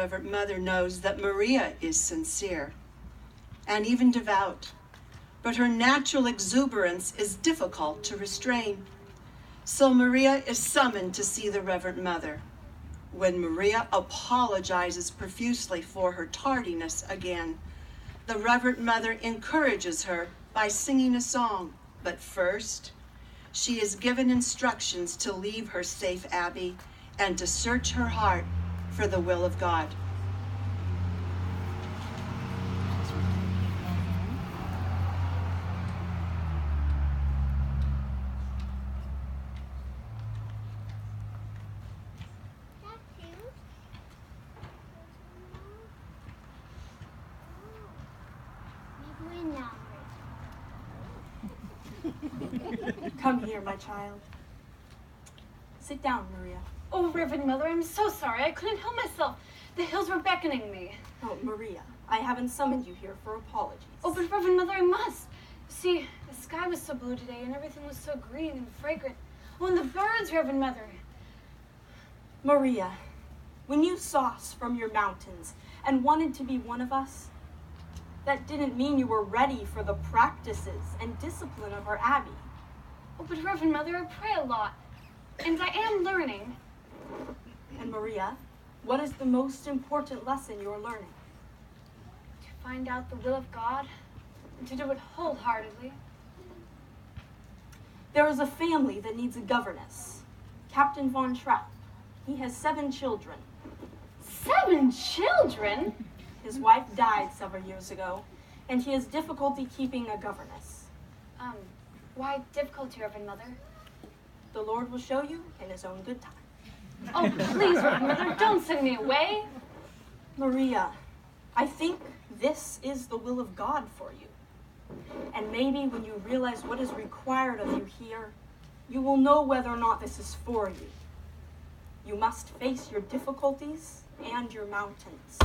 Reverend Mother knows that Maria is sincere and even devout, but her natural exuberance is difficult to restrain. So Maria is summoned to see the Reverend Mother. When Maria apologizes profusely for her tardiness again, the Reverend Mother encourages her by singing a song, but first, she is given instructions to leave her safe Abbey and to search her heart for the will of God. Come here, my child. Sit down, Maria. Oh, Reverend Mother, I'm so sorry. I couldn't help myself. The hills were beckoning me. Oh, Maria, I haven't summoned you here for apologies. Oh, but Reverend Mother, I must. See, the sky was so blue today and everything was so green and fragrant. Oh, and the birds, Reverend Mother. Maria, when you saw us from your mountains and wanted to be one of us, that didn't mean you were ready for the practices and discipline of our Abbey. Oh, but Reverend Mother, I pray a lot, and I am learning. And Maria, what is the most important lesson you're learning? To find out the will of God and to do it wholeheartedly. There is a family that needs a governess, Captain Von Trapp. He has 7 children. 7 children? His wife died several years ago, and he has difficulty keeping a governess. Why difficulty, Reverend Mother? The Lord will show you in his own good time. Oh, please, Reverend Mother, don't send me away. Maria, I think this is the will of God for you. And maybe when you realize what is required of you here, you will know whether or not this is for you. You must face your difficulties and your mountains.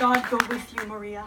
God go with you, Maria.